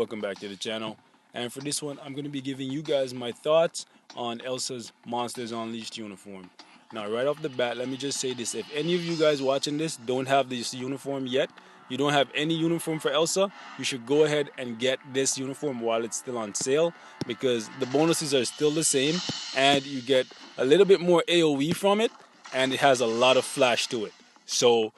welcome back to the channel. And for this one, I'm going to be giving you guys my thoughts on Elsa's Monsters Unleashed uniform. Now, right off the bat, let me just say this. If any of you guys watching this don't have this uniform yet, you don't have any uniform for Elsa, you should go ahead and get this uniform while it's still on sale, because the bonuses are still the same and you get a little bit more AoE from it, and it has a lot of flash to it. So,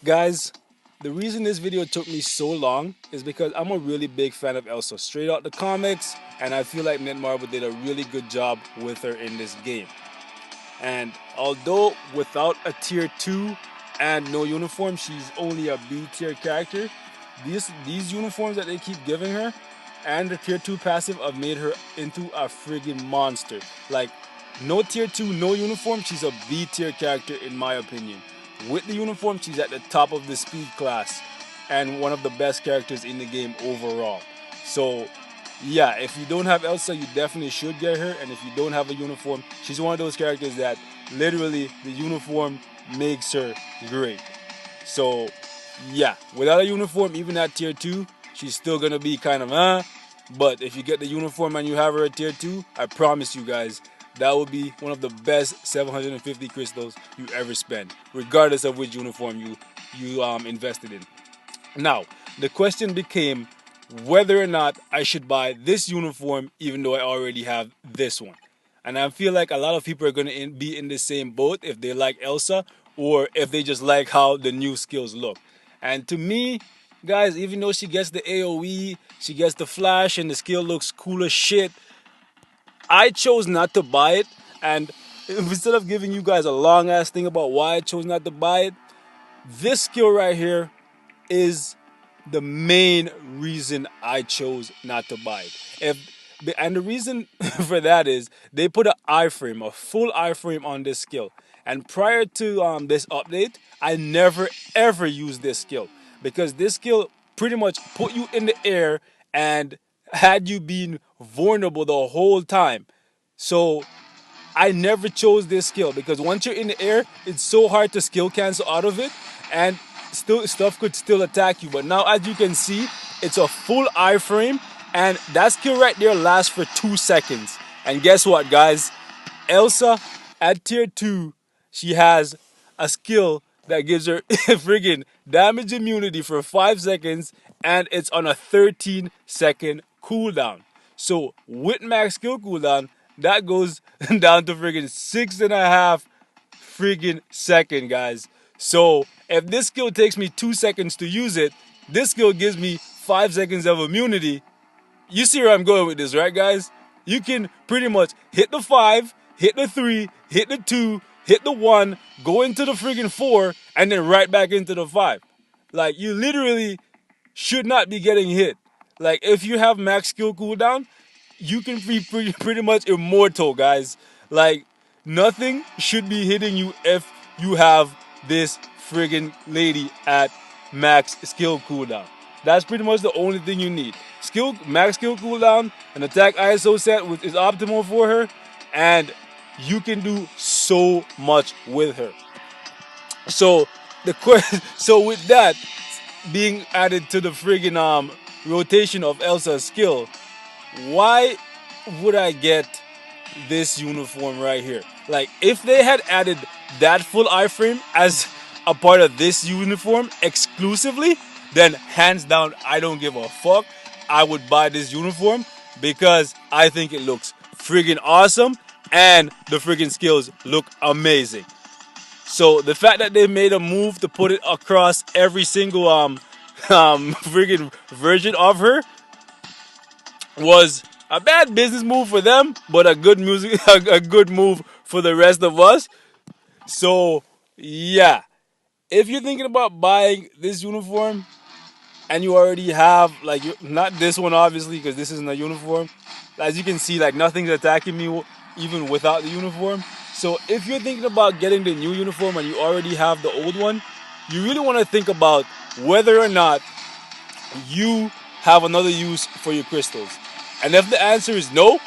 guys, the reason this video took me so long is because I'm a really big fan of Elsa straight out the comics, and I feel like Netmarble did a really good job with her in this game. And although without a tier 2 and no uniform, she's only a B tier character, these uniforms that they keep giving her and the tier 2 passive have made her into a friggin' monster. Like, no tier 2, no uniform, she's a B tier character in my opinion. With the uniform, she's at the top of the speed class and one of the best characters in the game overall. So, yeah, if you don't have Elsa, you definitely should get her. And if you don't have a uniform, she's one of those characters that literally the uniform makes her great. So, yeah, without a uniform, even at tier 2, she's still going to be kind of But if you get the uniform and you have her at tier 2, I promise you guys, that will be one of the best 750 crystals you ever spend, regardless of which uniform you invested in. Now, the question became whether or not I should buy this uniform even though I already have this one. And I feel like a lot of people are going to be in the same boat if they like Elsa or if they just like how the new skills look. And to me, guys, even though she gets the AoE, she gets the flash, and the skill looks cool as shit, I chose not to buy it. And instead of giving you guys a long ass thing about why I chose not to buy it, this skill right here is the main reason I chose not to buy it. And the reason for that is they put an iframe, a full iframe on this skill. And prior to this update, I never ever used this skill, because this skill pretty much put you in the air and had you been vulnerable the whole time. So I never chose this skill because once you're in the air, it's so hard to skill cancel out of it, and still stuff could still attack you. But now, as you can see, it's a full iframe, and that skill right there lasts for 2 seconds. And guess what, guys? Elsa at tier 2, she has a skill that gives her friggin' damage immunity for 5 seconds, and it's on a 13-second cooldown. So with max skill cooldown, that goes down to friggin' 6.5 friggin' second, guys. So if this skill takes me 2 seconds to use it, this skill gives me 5 seconds of immunity. You see where I'm going with this, right, guys? You can pretty much hit the 5, hit the 3, hit the 2, hit the 1, go into the friggin' 4, and then right back into the 5. Like, you literally should not be getting hit. Like, if you have max skill cooldown, you can be pretty much immortal, guys. Like, nothing should be hitting you if you have this friggin' lady at max skill cooldown. That's pretty much the only thing you need. Max skill cooldown, an attack ISO set which is optimal for her, and you can do so much with her. So with that being added to the friggin' rotation of Elsa's skill, why would I get this uniform right here? Like, if they had added that full iframe as a part of this uniform exclusively, then hands down, I don't give a fuck. I would buy this uniform because I think it looks friggin' awesome and the friggin' skills look amazing. So the fact that they made a move to put it across every single friggin' version of her was a bad business move for them, but a good move for the rest of us. So yeah, if you're thinking about buying this uniform and you already have, like, not this one obviously because this isn't a uniform, as you can see, like, nothing's attacking me even without the uniform. So if you're thinking about getting the new uniform and you already have the old one, you really want to think about whether or not you have another use for your crystals. And if the answer is no,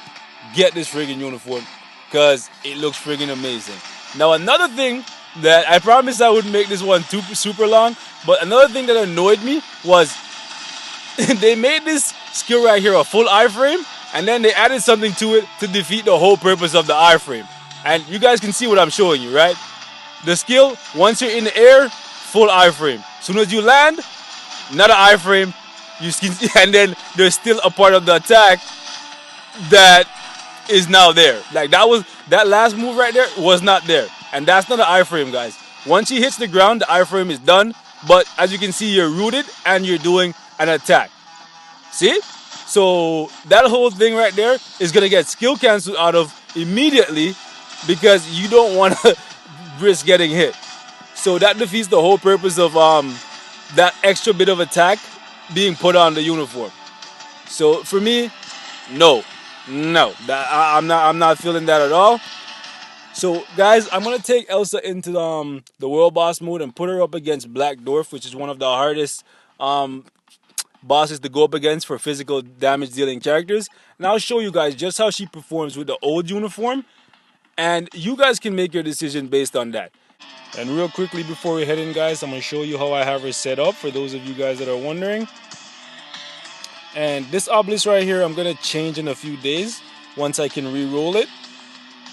get this friggin' uniform because it looks friggin' amazing. Now, another thing that I promised I wouldn't make this one super long, but another thing that annoyed me was they made this skill right here a full iframe, and then they added something to it to defeat the whole purpose of the iframe. And you guys can see what I'm showing you, right? The skill, once you're in the air, full iframe. Soon as you land, another iframe. You can see, and then there's still a part of the attack that is now there. Like that last move right there was not there, and that's not an iframe, guys. Once he hits the ground, the iframe is done. But as you can see, you're rooted and you're doing an attack. See? So that whole thing right there is gonna get skill cancelled out of immediately because you don't want to risk getting hit. So that defeats the whole purpose of that extra bit of attack being put on the uniform. So for me, no, no, I'm not feeling that at all. So guys, I'm gonna take Elsa into the world boss mode and put her up against Black Dwarf, which is one of the hardest bosses to go up against for physical damage dealing characters. And I'll show you guys just how she performs with the old uniform, and you guys can make your decision based on that. And real quickly before we head in, guys, I'm gonna show you how I have her set up for those of you guys that are wondering. And this obelisk right here, I'm gonna change in a few days once I can re-roll it,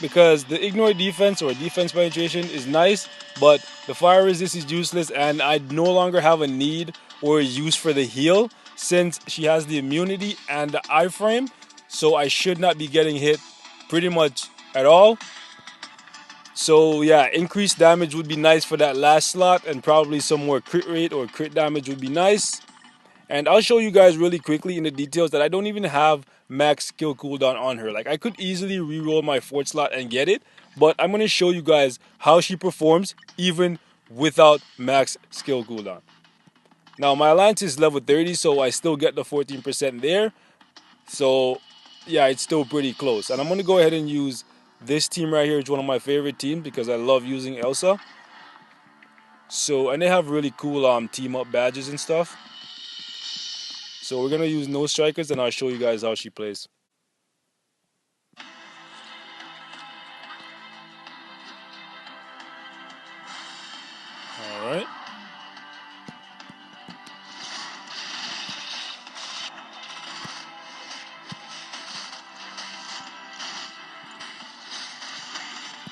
because the ignore defense or defense penetration is nice, but the fire resist is useless, and I no longer have a need or a use for the heal since she has the immunity and the iframe, so I should not be getting hit pretty much at all. So yeah, increased damage would be nice for that last slot, and probably some more crit rate or crit damage would be nice. And I'll show you guys really quickly in the details that I don't even have max skill cooldown on her. Like I could easily re-roll my 4th slot and get it, but I'm going to show you guys how she performs even without max skill cooldown. Now my alliance is level 30, so I still get the 14% there. So yeah, it's still pretty close. And I'm going to go ahead and use this team right here. It's one of my favorite teams because I love using Elsa. So, and they have really cool team up badges and stuff. So we're going to use no strikers, and I'll show you guys how she plays. Alright.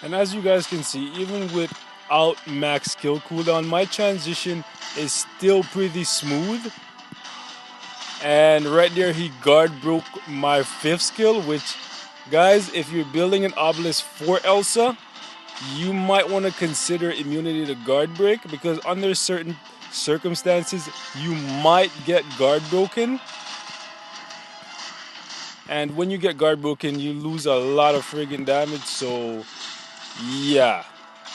And as you guys can see, even without max skill cooldown, my transition is still pretty smooth. And right there, he guard broke my 5th skill, which, guys, if you're building an obelisk for Elsa, you might want to consider immunity to guard break, because under certain circumstances, you might get guard broken. And when you get guard broken, you lose a lot of friggin' damage, so yeah,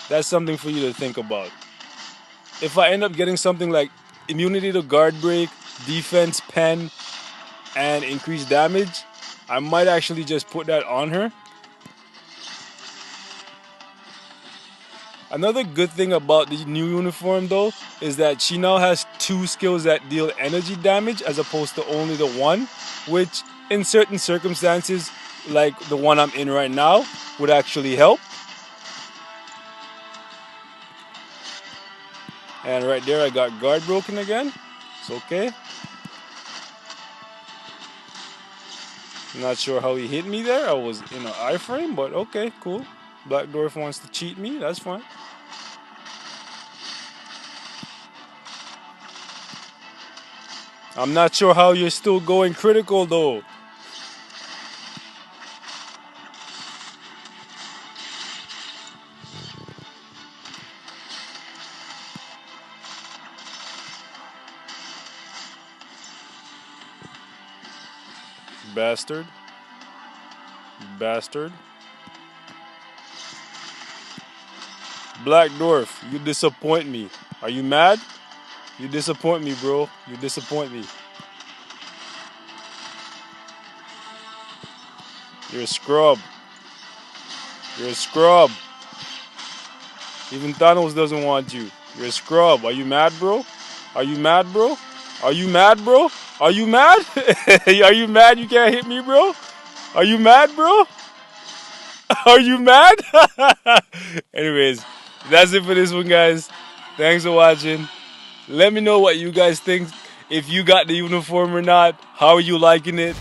that's something for you to think about. If I end up getting something like immunity to guard break, defense pen, and increased damage, I might actually just put that on her. Another good thing about the new uniform though is that she now has 2 skills that deal energy damage as opposed to only the one, which in certain circumstances, like the one I'm in right now, would actually help. And right there I got guard broken again. It's okay. Not sure how he hit me there. I was in an iframe, but okay, cool. Black Dwarf wants to cheat me. That's fine. I'm not sure how you're still going critical though. Bastard. Bastard. Black Dwarf, you disappoint me. Are you mad? You disappoint me, bro. You disappoint me. You're a scrub. You're a scrub. Even Thanos doesn't want you. You're a scrub. Are you mad, bro? Are you mad, bro? Are you mad, bro? Are you mad? Are you mad you can't hit me, bro? Are you mad, bro? Are you mad? Anyways, that's it for this one, guys. Thanks for watching. Let me know what you guys think if you got the uniform or not, how are you liking it,